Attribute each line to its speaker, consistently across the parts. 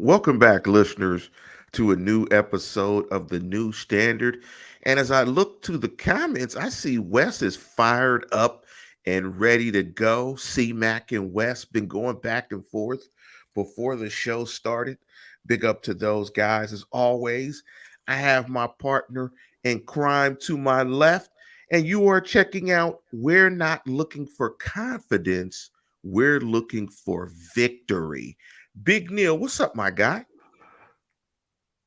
Speaker 1: Welcome back, listeners, to a new episode of the New Standard. And as I look to the comments, I see Wes is fired up and ready to go. C Mac and Wes been going back and forth before the show started. Big up to those guys. As always, I have my partner in crime to my left, and you are checking out We're Not Looking for Confidence, We're Looking for Victory. Big Neil, what's up, my guy?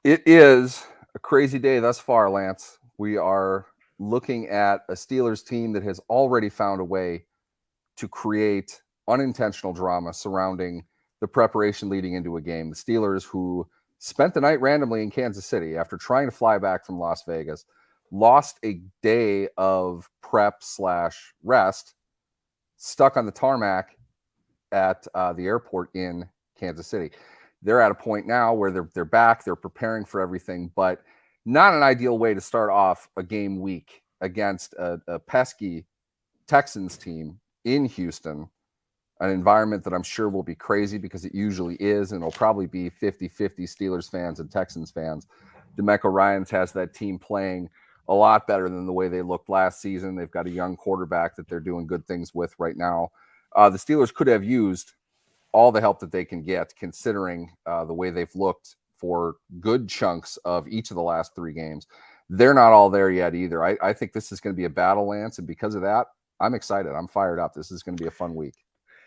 Speaker 2: It is a crazy day thus far, Lance. We are looking at a Steelers team that has already found a way to create unintentional drama surrounding the preparation leading into a game. The Steelers, who spent the night randomly in Kansas City after trying to fly back from Las Vegas, lost a day of prep slash rest, stuck on the tarmac at the airport in Kansas City. They're at a point now where they're back, they're preparing for everything, but not an ideal way to start off a game week against a pesky Texans team in Houston, an environment that I'm sure will be crazy because it usually is, and it'll probably be 50-50 Steelers fans and Texans fans. DeMeco Ryans has that team playing a lot better than the way they looked last season. They've got a young quarterback that they're doing good things with right now. The Steelers could have used all the help that they can get, considering the way they've looked for good chunks of each of the last three games. They're not all there yet either. I think this is going to be a battle, Lance, and because of that, I'm excited. I'm fired up. This is going to be a fun week.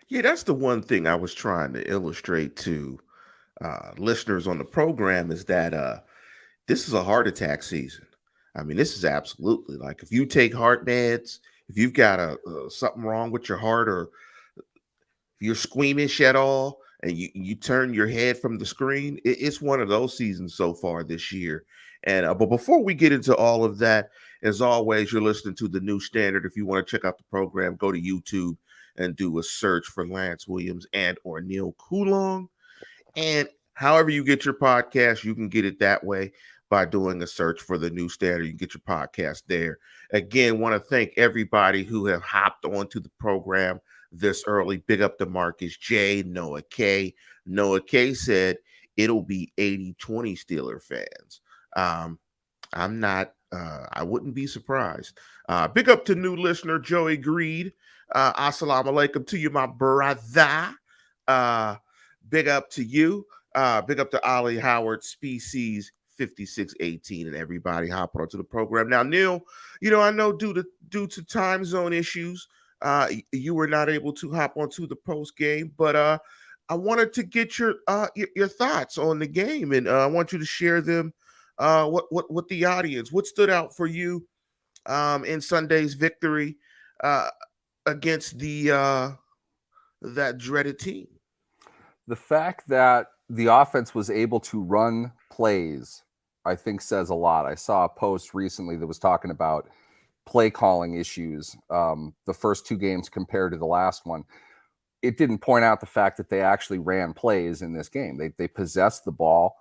Speaker 1: Yeah, that's the one thing I was trying to illustrate to listeners on the program is that this is a heart attack season. I mean, this is absolutely like if you take heart meds, if you've got something wrong with your heart, or if you're squeamish at all, and you turn your head from the screen, it's one of those seasons so far this year. And but before we get into all of that, as always, you're listening to the New Standard. If you want to check out the program, go to YouTube and do a search for Lance Williams and or Neil Coolong. And however you get your podcast, you can get it that way by doing a search for the New Standard. You can get your podcast there. Again, want to thank everybody who have hopped onto the program this early. Big up to Marcus J, Noah K. Noah K said it'll be 80-20 Steeler fans. Um, I'm not, I wouldn't be surprised. Big up to new listener Joey Greed. Assalamu alaikum to you, my brother. Uh, Big up to you. Big up to Ollie Howard, Species 5618, and everybody hopping onto the program. Now, Neil, I know due to time zone issues, you were not able to hop onto the post game, but I wanted to get your thoughts on the game, and I want you to share them. What the audience? What stood out for you in Sunday's victory uh, against the that dreaded team?
Speaker 2: The fact that the offense was able to run plays, I think, says a lot. I saw a post recently that was talking about play calling issues the first two games compared to the last one. It didn't point out the fact that they actually ran plays in this game. They possessed the ball.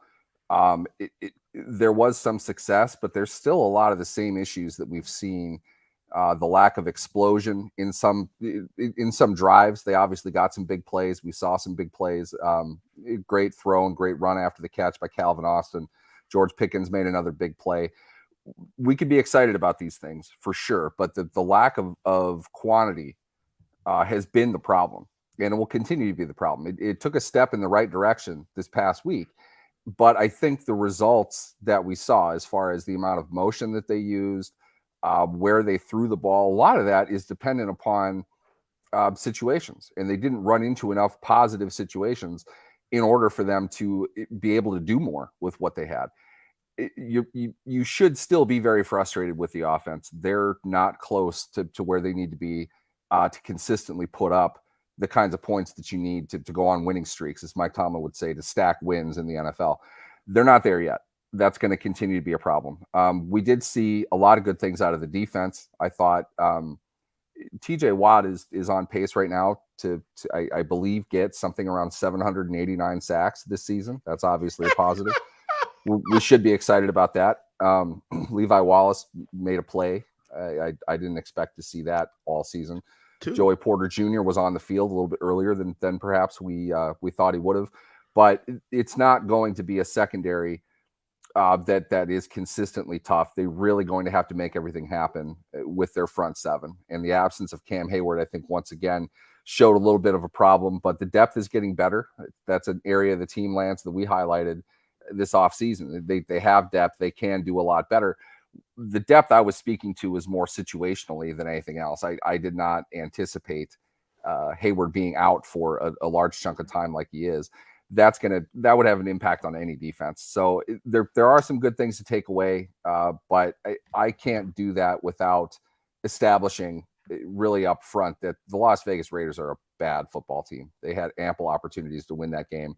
Speaker 2: There was some success, but there's still a lot of the same issues that we've seen. The lack of explosion in some drives. They obviously got some big plays. We saw some big plays. Great throw and great run after the catch by Calvin Austin. George Pickens made another big play. We could be excited about these things for sure, but the lack of quantity has been the problem, and it will continue to be the problem. It took a step in the right direction this past week, but I think the results that we saw, as far as the amount of motion that they used, where they threw the ball, a lot of that is dependent upon situations, and they didn't run into enough positive situations in order for them to be able to do more with what they had. You should still be very frustrated with the offense. They're not close to where they need to be to consistently put up the kinds of points that you need to go on winning streaks, as Mike Tomlin would say, to stack wins in the NFL. They're not there yet. That's going to continue to be a problem. We did see a lot of good things out of the defense. I thought TJ Watt is on pace right now to I believe, get something around 789 sacks this season. That's obviously a positive. We should be excited about that. Levi Wallace made a play. I didn't expect to see that all season.
Speaker 1: Too.
Speaker 2: Joey Porter Jr. was on the field a little bit earlier than perhaps we thought he would have. but it's not going to be a secondary that is consistently tough. They're really going to have to make everything happen with their front seven. And the absence of Cam Hayward, I think, once again, showed a little bit of a problem, but the depth is getting better. That's an area of the team, Lance, that we highlighted this offseason. They have depth. They can do a lot better. The depth I was speaking to was more situationally than anything else. I did not anticipate Hayward being out for a large chunk of time like he is. That would have an impact on any defense. So there are some good things to take away, but I can't do that without establishing really up front that the Las Vegas Raiders are a bad football team. They had ample opportunities to win that game.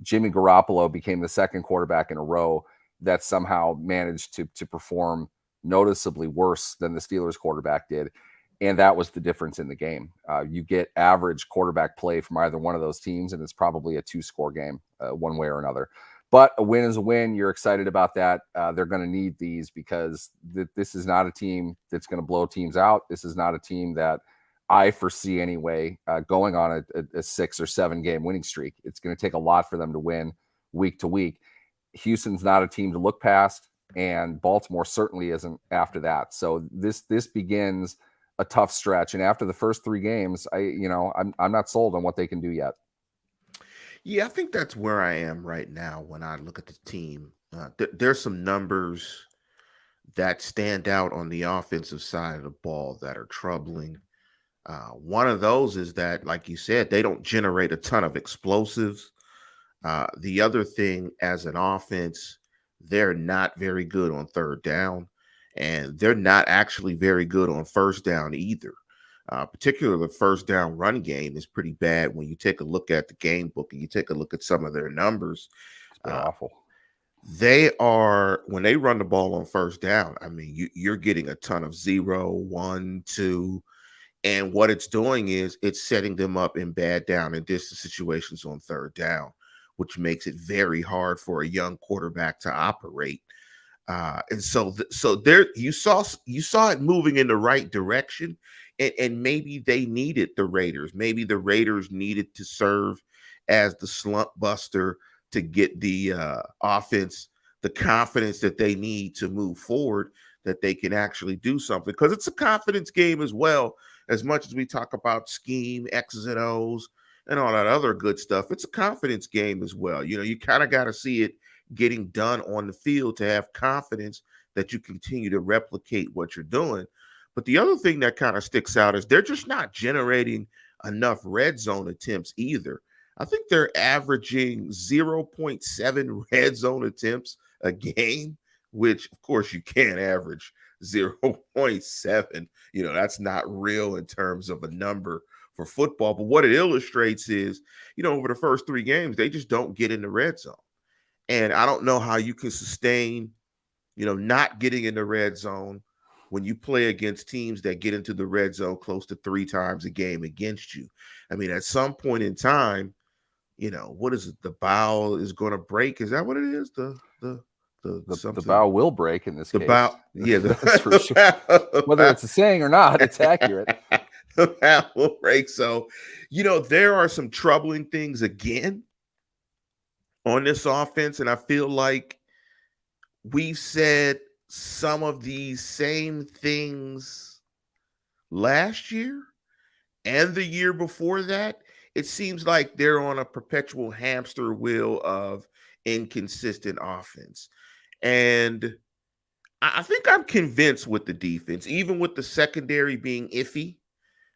Speaker 2: Jimmy Garoppolo became the second quarterback in a row that somehow managed to perform noticeably worse than the Steelers quarterback did. And that was the difference in the game. You get average quarterback play from either one of those teams, and it's probably a 2-score game one way or another. But a win is a win. You're excited about that. They're going to need these because this is not a team that's going to blow teams out. This is not a team that I foresee anyway going on a 6 or 7 game winning streak. It's going to take a lot for them to win week to week. Houston's not a team to look past, and Baltimore certainly isn't after that. So this begins a tough stretch, and after the first 3 games, I'm not sold on what they can do yet.
Speaker 1: Yeah, I think that's where I am right now when I look at the team. There's some numbers that stand out on the offensive side of the ball that are troubling. One of those is that, like you said, they don't generate a ton of explosives. The other thing, as an offense, they're not very good on third down, and they're not actually very good on first down either. Particularly the first down run game is pretty bad when you take a look at the game book and you take a look at some of their numbers.
Speaker 2: It's been awful.
Speaker 1: They are, when they run the ball on first down, I mean, you're getting a ton of 0, 1, 2. And what it's doing is it's setting them up in bad down and distance situations on third down, which makes it very hard for a young quarterback to operate. And so there you saw it moving in the right direction, and maybe they needed the Raiders. Maybe the Raiders needed to serve as the slump buster to get the offense the confidence that they need to move forward, that they can actually do something, because it's a confidence game as well. As much as we talk about scheme, X's and O's, and all that other good stuff, it's a confidence game as well. You kind of got to see it getting done on the field to have confidence that you continue to replicate what you're doing. But the other thing that kind of sticks out is they're just not generating enough red zone attempts either. I think they're averaging 0.7 red zone attempts a game, which of course you can't average 0.7. That's not real in terms of a number for football. But what it illustrates is, over the first 3 games, they just don't get in the red zone. And I don't know how you can sustain, not getting in the red zone when you play against teams that get into the red zone close to 3 times a game against you. I mean, at some point in time, what is it? The bow is going to break. Is that what it is? The
Speaker 2: bow will break in this case.
Speaker 1: Bow, yeah,
Speaker 2: that's for sure. Whether it's a saying or not, it's accurate.
Speaker 1: The bow will break. So, there are some troubling things again on this offense, and I feel like we've said some of these same things last year and the year before that. It seems like they're on a perpetual hamster wheel of inconsistent offense. And I think I'm convinced with the defense, even with the secondary being iffy.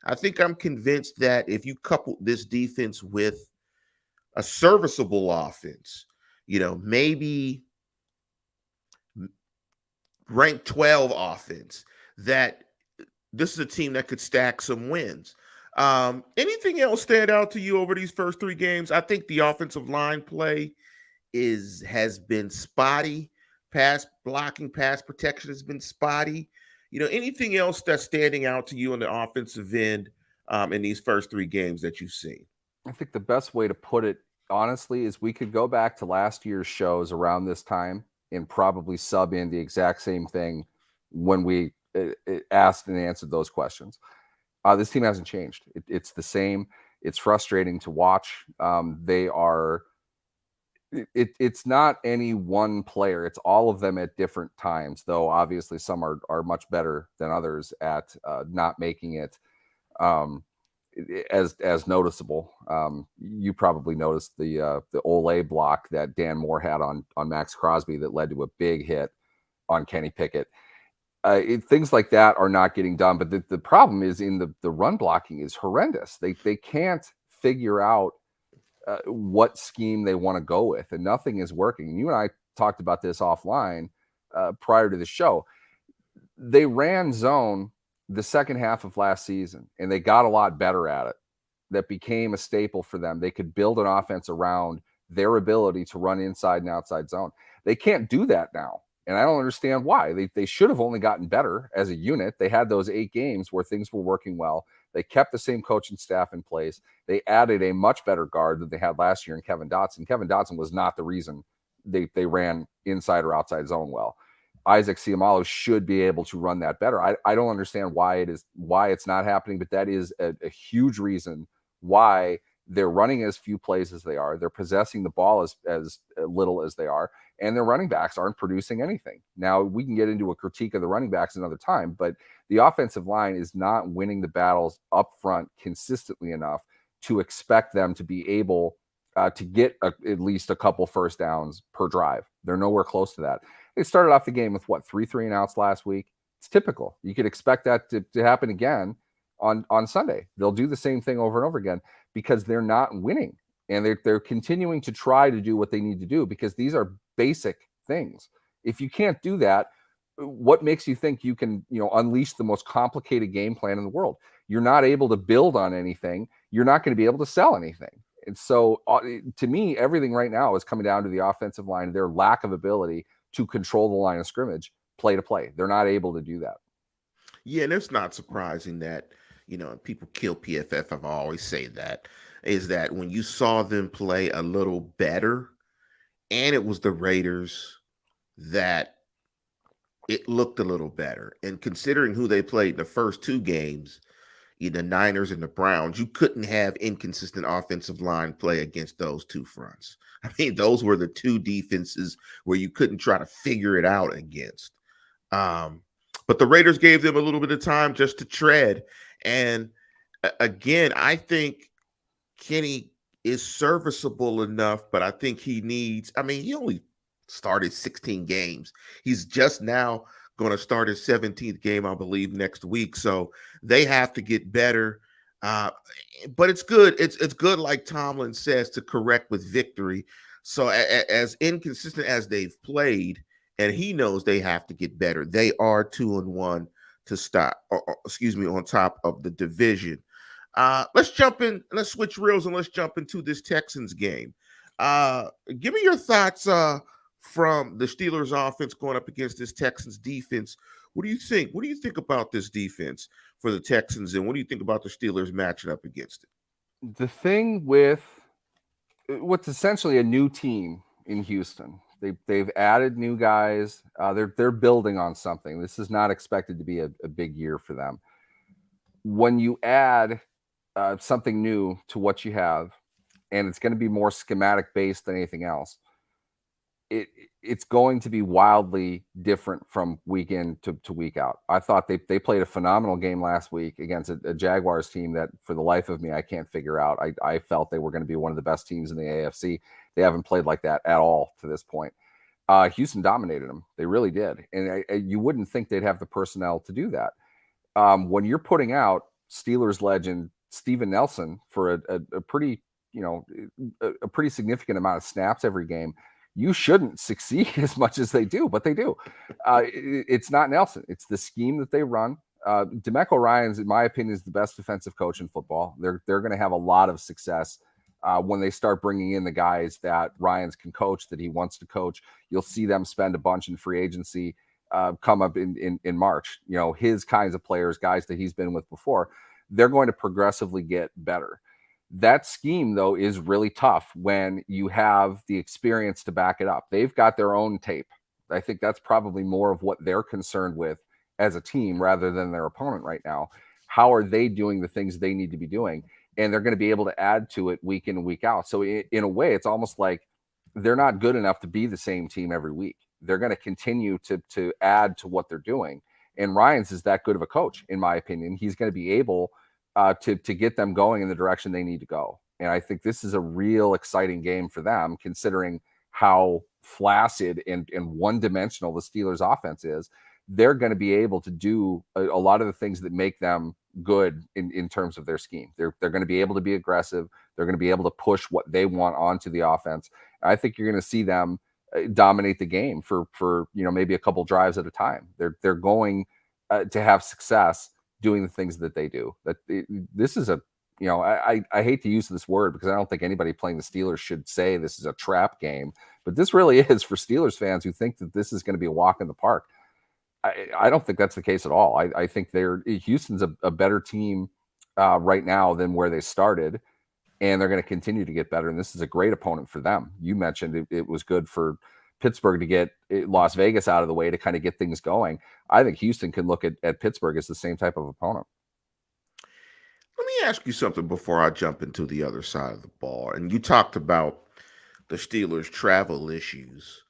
Speaker 1: I think I'm convinced that if you couple this defense with a serviceable offense, maybe ranked 12 offense, that this is a team that could stack some wins. Anything else stand out to you over these first 3 games? I think the offensive line play has been spotty. Pass blocking, pass protection has been spotty. Anything else that's standing out to you on the offensive end in these first 3 games that you've seen?
Speaker 2: I think the best way to put it, honestly, is we could go back to last year's shows around this time and probably sub in the exact same thing when we asked and answered those questions. This team hasn't changed. It's the same. It's frustrating to watch. They are It's not any one player. It's all of them at different times, though obviously some are much better than others at not making it um, as noticeable. You probably noticed the Olay block that Dan Moore had on Max Crosby that led to a big hit on Kenny Pickett. Things like that are not getting done, but the problem is in the run blocking is horrendous. They can't figure out what scheme they want to go with, and nothing is working. You and I talked about this offline prior to the show. They ran zone the second half of last season, and they got a lot better at it. That became a staple for them. They could build an offense around their ability to run inside and outside zone. They can't do that now. And I don't understand why. They should have only gotten better as a unit. They had those 8 games where things were working well. They kept the same coaching staff in place. They added a much better guard than they had last year in Kevin Dotson. Kevin Dotson was not the reason they ran inside or outside zone well. Isaac Seumalo should be able to run that better. I don't understand why it's not happening, but that is a huge reason why they're running as few plays as they are. They're possessing the ball as little as they are, and their running backs aren't producing anything. Now, we can get into a critique of the running backs another time, but the offensive line is not winning the battles up front consistently enough to expect them to be able to get at least a couple first downs per drive. They're nowhere close to that. They started off the game with three and outs last week. It's typical. You could expect that to happen again on Sunday. They'll do the same thing over and over again because they're not winning, and they're continuing to try to do what they need to do because these are basic things. If you can't do that, what makes you think you can unleash the most complicated game plan in the world? You're not able to build on anything. You're not going to be able to sell anything. And so to me, everything right now is coming down to the offensive line, their lack of ability to control the line of scrimmage play to play. They're not able to do that.
Speaker 1: Yeah, and it's not surprising that, people kill PFF. I've always say that is that when you saw them play a little better, and it was the Raiders, that it looked a little better. And considering who they played in the first 2 games, the Niners and the Browns, you couldn't have inconsistent offensive line play against those 2 fronts. I mean, those were the 2 defenses where you couldn't try to figure it out against. But the Raiders gave them a little bit of time just to tread. And again, I think Kenny is serviceable enough, but I think he needs, he only started 16 games. He's just now going to start his 17th game, I believe, next week. So they have to get better. But it's good. It's good, like Tomlin says, to correct with victory. So as inconsistent as they've played, and he knows they have to get better. They are 2-1 to stop, on top of the division. Let's jump in. Let's switch reels and let's jump into this Texans game. Give me your thoughts from the Steelers offense going up against this Texans defense. What do you think? What do you think about this defense for the Texans, and what do you think about the Steelers matching up against it?
Speaker 2: The thing with what's essentially a new team in Houston, they've added new guys. They're building on something. This is not expected to be a big year for them. When you add something new to what you have, and it's going to be more schematic based than anything else, it's going to be wildly different from week in to week out. I thought they played a phenomenal game last week against a Jaguars team that, for the life of me, I can't figure out. I felt they were going to be one of the best teams in the AFC. They haven't played like that at all to this point. Houston dominated them. They really did. And you wouldn't think they'd have the personnel to do that. When you're putting out Steelers legend Steven Nelson for a pretty significant amount of snaps every game, you shouldn't succeed as much as they do, but they do. It's not Nelson. It's the scheme that they run. DeMeco Ryans, in my opinion, is the best defensive coach in football. They're going to have a lot of success when they start bringing in the guys that Ryans can coach, that he wants to coach. You'll see them spend a bunch in free agency come up in March. His kinds of players, guys that he's been with before, they're going to progressively get better. That scheme, though, is really tough when you have the experience to back it up. They've got their own tape. I think that's probably more of what they're concerned with as a team rather than their opponent right now. How are they doing the things they need to be doing? And they're going to be able to add to it week in and week out. So in a way, it's almost like they're not good enough to be the same team every week. They're going to continue to add to what they're doing. And Ryans is that good of a coach, in my opinion. He's going to be able to get them going in the direction they need to go. And I think this is a real exciting game for them, considering how flaccid and one-dimensional the Steelers' offense is. They're going to be able to do a lot of the things that make them good in terms of their scheme. They're going to be able to be aggressive. They're going to be able to push what they want onto the offense. I think you're going to see them dominate the game for maybe a couple drives at a time. They're going to have success doing the things that they do. This is a I hate to use this word because I don't think anybody playing the Steelers should say this is a trap game, but this really is for Steelers fans who think that this is going to be a walk in the park. I don't think that's the case at all. I think Houston's a better team right now than where they started, and they're going to continue to get better. And this is a great opponent for them. You mentioned it was good for Pittsburgh to get Las Vegas out of the way to kind of get things going. I think Houston can look at Pittsburgh as the same type of opponent.
Speaker 1: Let me ask you something before I jump into the other side of the ball. And you talked about the Steelers' travel issues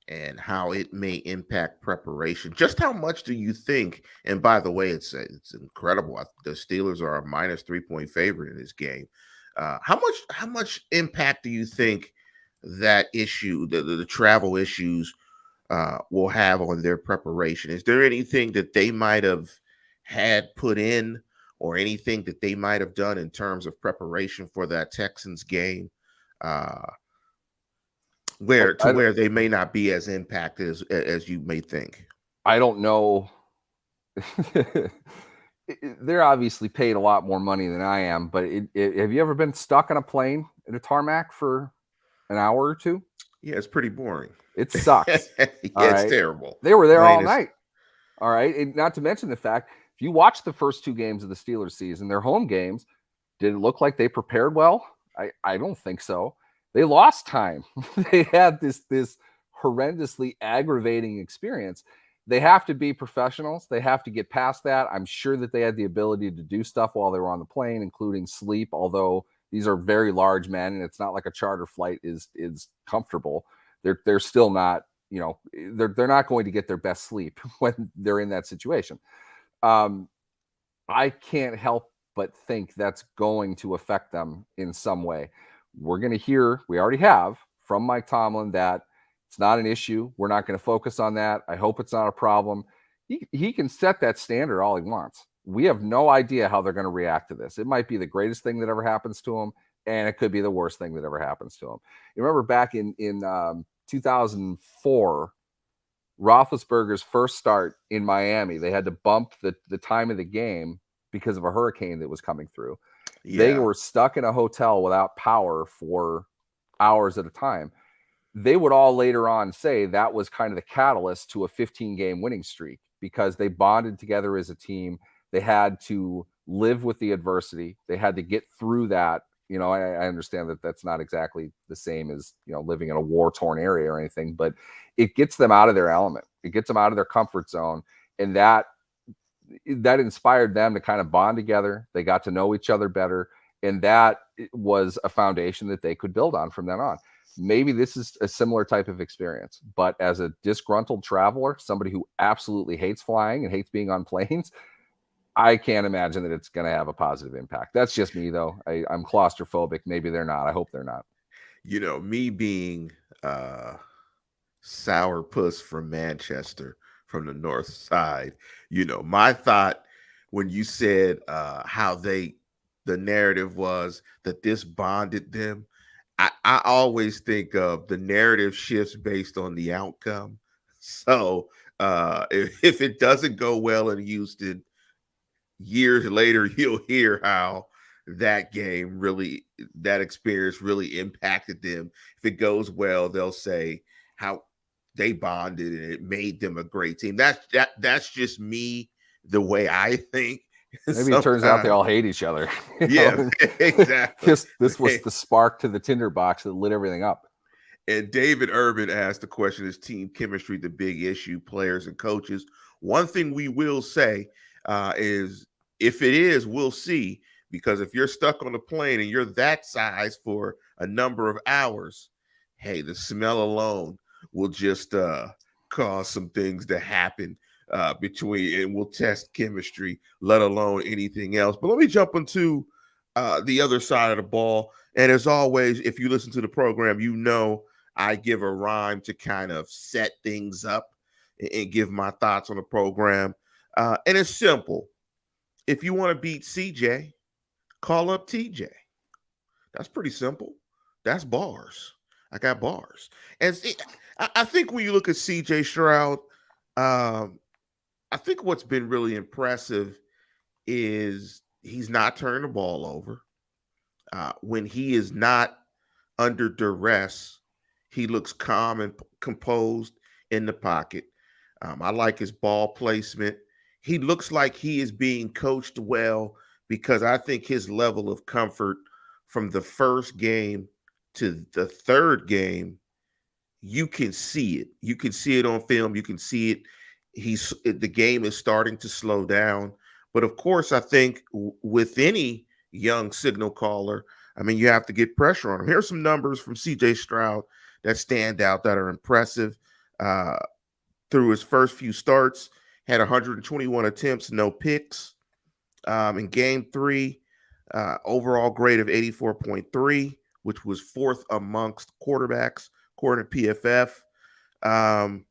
Speaker 1: and how it may impact preparation. Just how much do you think? And by the way, it's incredible. The Steelers are a minus 3-point favorite in this game. How much impact do you think that issue, the travel issues, will have on their preparation? Is there anything that they might have had put in, or anything that they might have done in terms of preparation for that Texans game? Where they may not be as impacted as you may think.
Speaker 2: I don't know. They're obviously paid a lot more money than I am, but have you ever been stuck on a plane at a tarmac for an hour or two?
Speaker 1: Yeah, it's pretty boring.
Speaker 2: It sucks.
Speaker 1: It's terrible.
Speaker 2: They were there all night. All right. And not to mention the fact, if you watch the first two games of the Steelers season, their home games, did it look like they prepared well? I don't think so. They lost time. They had this horrendously aggravating experience. They have to be professionals. They have to get past that. I'm sure that they had the ability to do stuff while they were on the plane, including sleep, although these are very large men and it's not like a charter flight is comfortable. They're still not, they're not going to get their best sleep when they're in that situation. I can't help but think that's going to affect them in some way. We're going to hear, we already have from Mike Tomlin, that it's not an issue. We're not going to focus on that. I hope it's not a problem. He can set that standard all he wants. We have no idea how they're going to react to this. It might be the greatest thing that ever happens to them, and it could be the worst thing that ever happens to them. You remember back in 2004, Roethlisberger's first start in Miami, they had to bump the time of the game because of a hurricane that was coming through. Yeah. They were stuck in a hotel without power for hours at a time. They would all later on say that was kind of the catalyst to a 15-game winning streak because they bonded together as a team. They had to live with the adversity. They had to get through that. I understand that that's not exactly the same as, living in a war-torn area or anything, but it gets them out of their element. It gets them out of their comfort zone. And that inspired them to kind of bond together. They got to know each other better. And that was a foundation that they could build on from then on. Maybe this is a similar type of experience, but as a disgruntled traveler, somebody who absolutely hates flying and hates being on planes, I can't imagine that it's going to have a positive impact. That's just me, though. I'm claustrophobic. Maybe they're not. I hope they're not.
Speaker 1: Me being sourpuss from Manchester, from the north side, my thought when you said how the narrative was that this bonded them, I always think of the narrative shifts based on the outcome. So if it doesn't go well in Houston, years later, you'll hear how that experience really impacted them. If it goes well, they'll say how they bonded and it made them a great team. That's just me, the way I think.
Speaker 2: Maybe it turns out they all hate each other.
Speaker 1: Yeah, exactly.
Speaker 2: This was the spark to the tinderbox that lit everything up.
Speaker 1: And David Urban asked the question, is team chemistry the big issue, players and coaches? One thing we will say is if it is, we'll see. Because if you're stuck on a plane and you're that size for a number of hours, hey, the smell alone will just cause some things to happen between, and will test chemistry, let alone anything else. But let me jump into the other side of the ball. And as always, if you listen to the program, you know I give a rhyme to kind of set things up and give my thoughts on the program. And it's simple. If you want to beat CJ, call up TJ. That's pretty simple. That's bars. I got bars. And I think when you look at CJ Stroud, um, I think what's been really impressive is he's not turning the ball over. When he is not under duress, he looks calm and composed in the pocket. I like his ball placement. He looks like he is being coached well because I think his level of comfort from the first game to the third game, you can see it. You can see it on film. You can see it. The game is starting to slow down. But of course, I think with any young signal caller, I mean, you have to get pressure on him. Here's some numbers from CJ Stroud that stand out that are impressive. Uh, through his first few starts, had 121 attempts, no picks. In game three, overall grade of 84.3, which was fourth amongst quarterbacks, according to PFF. Um,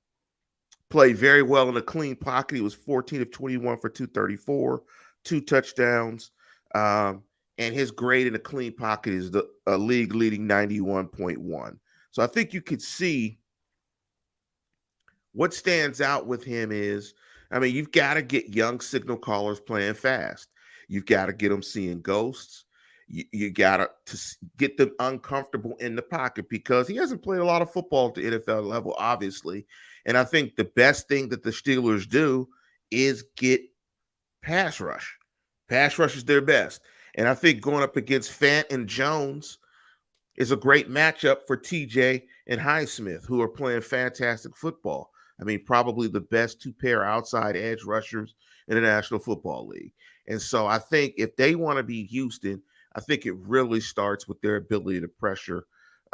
Speaker 1: Played very well in a clean pocket. He was 14 of 21 for 234, two touchdowns. Um, and his grade in a clean pocket is the league leading 91.1. So I think you could see what stands out with him is, I mean, you've got to get young signal callers playing fast. You've got to get them seeing ghosts. You got to get them uncomfortable in the pocket because he hasn't played a lot of football at the NFL level, obviously. And I think the best thing that the Steelers do is get pass rush. Pass rush is their best. And I think going up against Fant and Jones is a great matchup for TJ and Highsmith, who are playing fantastic football. I mean, probably the best two pair outside edge rushers in the National Football League. And so I think if they want to be Houston, I think it really starts with their ability to pressure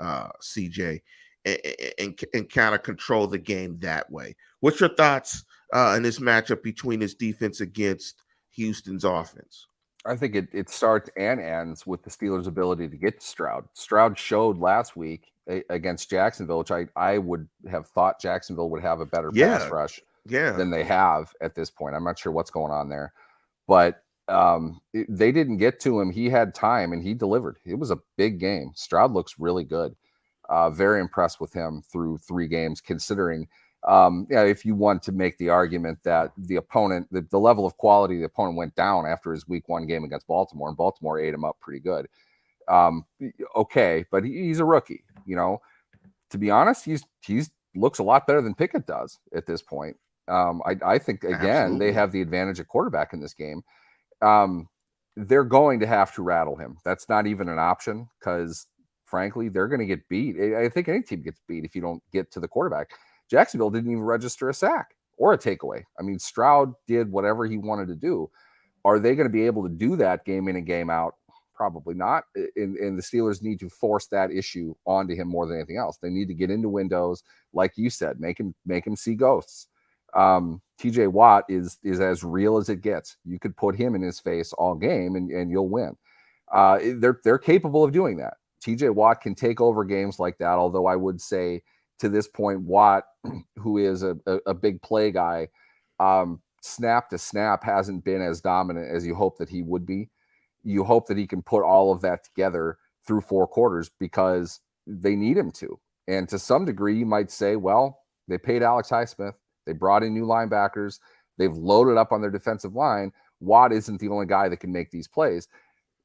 Speaker 1: CJ and kind of control the game that way. What's your thoughts in this matchup between this defense against Houston's offense?
Speaker 2: I think it starts and ends with the Steelers' ability to get to Stroud. Stroud showed last week against Jacksonville, which I would have thought Jacksonville would have a better pass
Speaker 1: Yeah,
Speaker 2: rush
Speaker 1: yeah.
Speaker 2: than they have at this point. I'm not sure what's going on there, but they didn't get to him. He had time and he delivered. It was a big game. Stroud looks really good. Very impressed with him through 3 games, considering if you want to make the argument that the opponent, the level of quality of the opponent went down after his week 1 game against Baltimore, and Baltimore ate him up pretty good. Okay, but he's a rookie. To be honest, he's looks a lot better than Pickett does at this point. I think again
Speaker 1: Absolutely.
Speaker 2: they have the advantage of quarterback in this game. They're going to have to rattle him. That's not even an option because, frankly, they're going to get beat. I think any team gets beat if you don't get to the quarterback. Jacksonville didn't even register a sack or a takeaway. I mean, Stroud did whatever he wanted to do. Are they going to be able to do that game in and game out? Probably not. And the Steelers need to force that issue onto him more than anything else. They need to get into windows, like you said, make him see ghosts. TJ Watt is as real as it gets. You could put him in his face all game and you'll win. They're capable of doing that. TJ Watt can take over games like that, although I would say to this point, Watt, who is a big play guy, snap to snap hasn't been as dominant as you hope that he would be. You hope that he can put all of that together through 4 quarters because they need him to. And to some degree, you might say, well, they paid Alex Highsmith. They brought in new linebackers. They've loaded up on their defensive line. Watt isn't the only guy that can make these plays.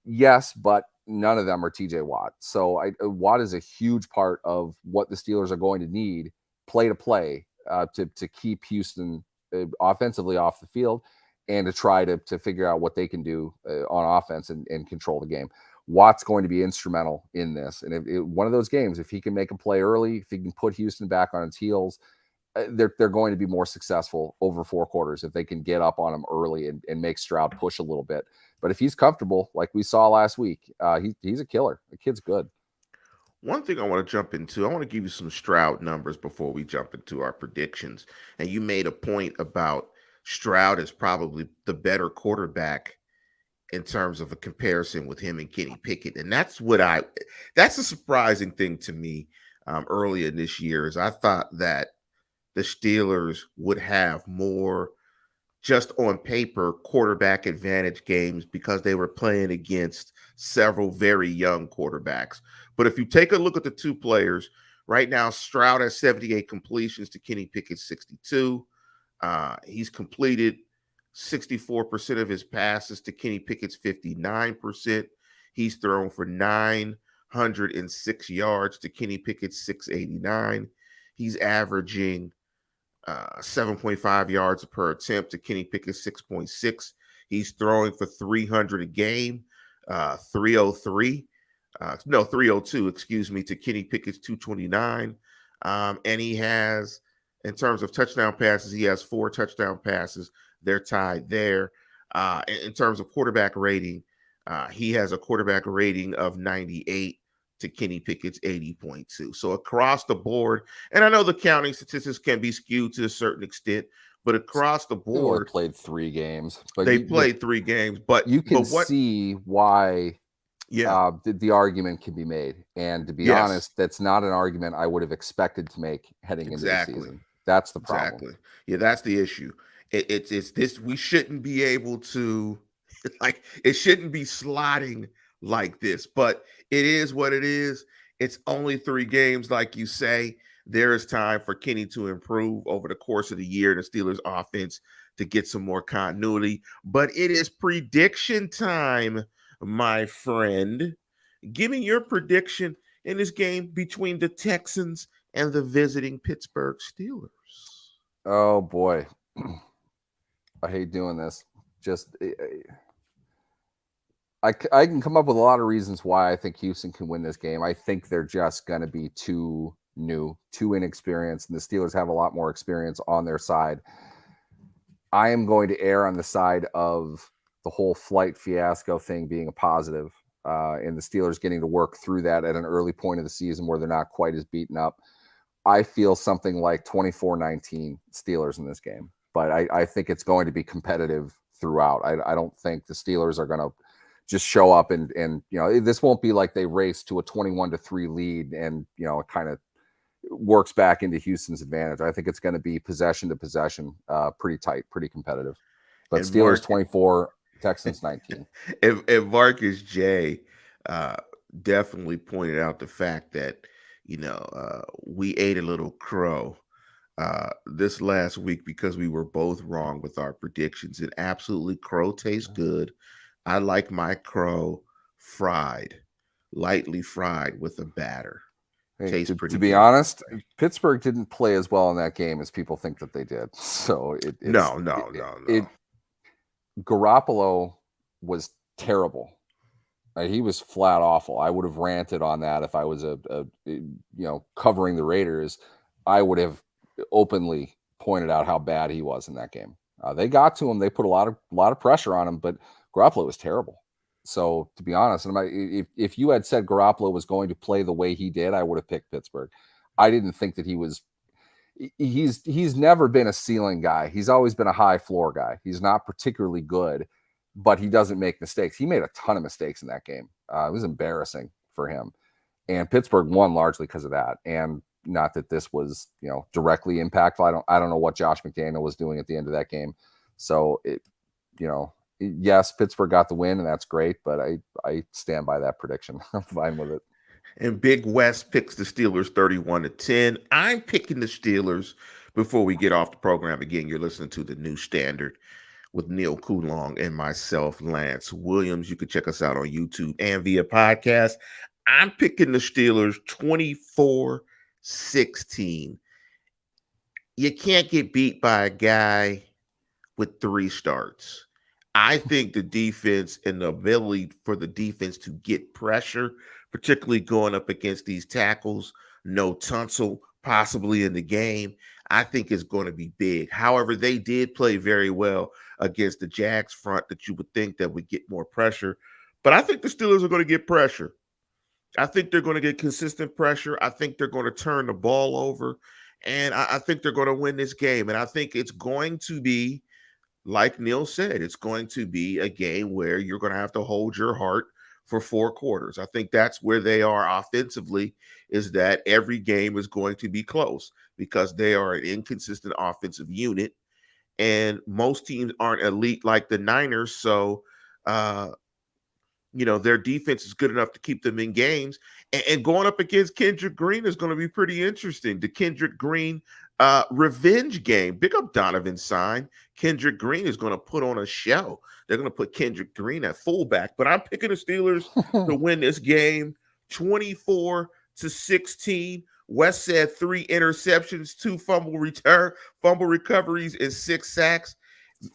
Speaker 2: Yes, but none of them are TJ Watt. So Watt is a huge part of what the Steelers are going to need play to play to keep Houston offensively off the field and to try to figure out what they can do on offense and control the game. Watt's going to be instrumental in this. And one of those games, if he can make a play early, if he can put Houston back on its heels, they're going to be more successful over 4 quarters if they can get up on him early and make Stroud push a little bit. But if he's comfortable, like we saw last week, he's a killer. The kid's good.
Speaker 1: One thing I want to jump into, I want to give you some Stroud numbers before we jump into our predictions. And you made a point about Stroud is probably the better quarterback in terms of a comparison with him and Kenny Pickett. And that's a surprising thing to me early in this year is I thought that the Steelers would have more just on paper quarterback advantage games because they were playing against several very young quarterbacks. But if you take a look at the two players, right now Stroud has 78 completions to Kenny Pickett's 62. He's completed 64% of his passes to Kenny Pickett's 59%. He's thrown for 906 yards to Kenny Pickett's 689. He's averaging 7.5 yards per attempt to Kenny Pickett's 6.6. He's throwing for 300 a game, 303. No, 302, excuse me, to Kenny Pickett's 229. And he has, in terms of touchdown passes, he has 4 touchdown passes. They're tied there. In terms of quarterback rating, he has a quarterback rating of 98 to Kenny Pickett's 80.2. So across the board, and I know the counting statistics can be skewed to a certain extent, but across the
Speaker 2: They only
Speaker 1: board,
Speaker 2: played 3 games. But
Speaker 1: they played 3 games. But
Speaker 2: you can
Speaker 1: what,
Speaker 2: see why
Speaker 1: yeah,
Speaker 2: the argument can be made. And to be honest, that's not an argument I would have expected to make heading into the season. That's the problem.
Speaker 1: Exactly. Yeah, that's the issue. It's this. We shouldn't be able to, like, it shouldn't be slotting like this, but it is what it is. It's only 3 games, like you say. There is time for Kenny to improve over the course of the year, the Steelers offense to get some more continuity. But it is prediction time, my friend. Give me your prediction in this game between the Texans and the visiting Pittsburgh Steelers.
Speaker 2: Oh boy. I hate doing this. Just I can come up with a lot of reasons why I think Houston can win this game. I think they're just going to be too new, too inexperienced, and the Steelers have a lot more experience on their side. I am going to err on the side of the whole flight fiasco thing being a positive, and the Steelers getting to work through that at an early point of the season where they're not quite as beaten up. I feel something like 24-19 Steelers in this game, but I think it's going to be competitive throughout. I don't think the Steelers are going to just show up and this won't be like they race to a 21-3 lead and it kind of works back into Houston's advantage. I think it's going to be possession to possession, pretty tight, pretty competitive. But and Steelers 24, Texans 19.
Speaker 1: And Marcus J definitely pointed out the fact that we ate a little crow this last week because we were both wrong with our predictions. And absolutely, crow tastes good. I like my crow fried, lightly fried with a batter.
Speaker 2: Hey, tastes pretty good. To be honest, Pittsburgh didn't play as well in that game as people think that they did. So
Speaker 1: no.
Speaker 2: Garoppolo was terrible. He was flat awful. I would have ranted on that if I was covering the Raiders. I would have openly pointed out how bad he was in that game. They got to him. They put a lot of pressure on him, but Garoppolo was terrible. So to be honest, if you had said Garoppolo was going to play the way he did, I would have picked Pittsburgh. I didn't think that he was. He's never been a ceiling guy. He's always been a high floor guy. He's not particularly good, but he doesn't make mistakes. He made a ton of mistakes in that game. It was embarrassing for him. And Pittsburgh won largely because of that. And not that this was, directly impactful. I don't know what Josh McDaniel was doing at the end of that game. So yes, Pittsburgh got the win, and that's great, but I stand by that prediction. I'm fine with it.
Speaker 1: And Big West picks the Steelers 31-10. I'm picking the Steelers. Before we get off the program, again, you're listening to The New Standard with Neil Coolong and myself, Lance Williams. You can check us out on YouTube and via podcast. I'm picking the Steelers 24-16. You can't get beat by a guy with 3 starts. I think the defense and the ability for the defense to get pressure, particularly going up against these tackles, no Tunsil possibly in the game, I think is going to be big. However, they did play very well against the Jags front that you would think that would get more pressure. But I think the Steelers are going to get pressure. I think they're going to get consistent pressure. I think they're going to turn the ball over. And I think they're going to win this game. And I think it's going to be, like Neil said, it's going to be a game where you're going to have to hold your heart for 4 quarters. I think that's where they are offensively, is that every game is going to be close because they are an inconsistent offensive unit. And most teams aren't elite like the Niners. So, uh, their defense is good enough to keep them in games. And going up against Kendrick Green is going to be pretty interesting. The Kendrick Green revenge game. Big up Donovan sign. Kendrick Green is going to put on a show. They're going to put Kendrick Green at fullback. But I'm picking the Steelers to win this game 24-16. West said 3 interceptions, 2 fumble recoveries, and 6 sacks.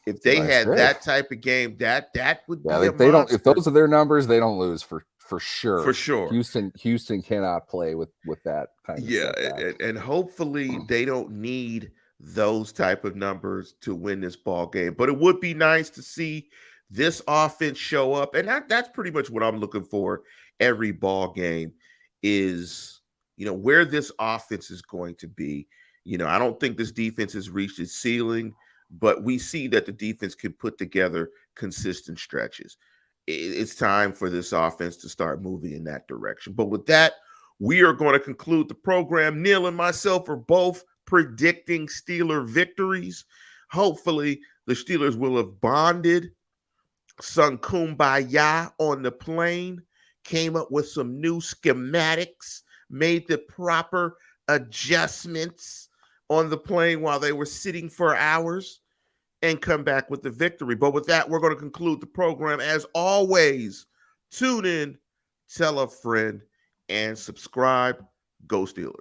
Speaker 1: If they
Speaker 2: Nice.
Speaker 1: had
Speaker 2: Great.
Speaker 1: that type of game, that would be a
Speaker 2: they don't.
Speaker 1: monster.
Speaker 2: If those are their numbers, they don't lose for sure.
Speaker 1: For sure.
Speaker 2: Houston cannot play with that kind of
Speaker 1: and hopefully they don't need those type of numbers to win this ball game. But it would be nice to see this offense show up, and that's pretty much what I'm looking for every ball game is, where this offense is going to be. I don't think this defense has reached its ceiling, but we see that the defense can put together consistent stretches. It's time for this offense to start moving in that direction. But with that, we are going to conclude the program. Neil and myself are both predicting Steeler victories. Hopefully, the Steelers will have bonded, sung Kumbaya on the plane, came up with some new schematics, made the proper adjustments on the plane while they were sitting for hours, and come back with the victory. But with that, we're going to conclude the program. As always, tune in, tell a friend, and subscribe. Go Steelers.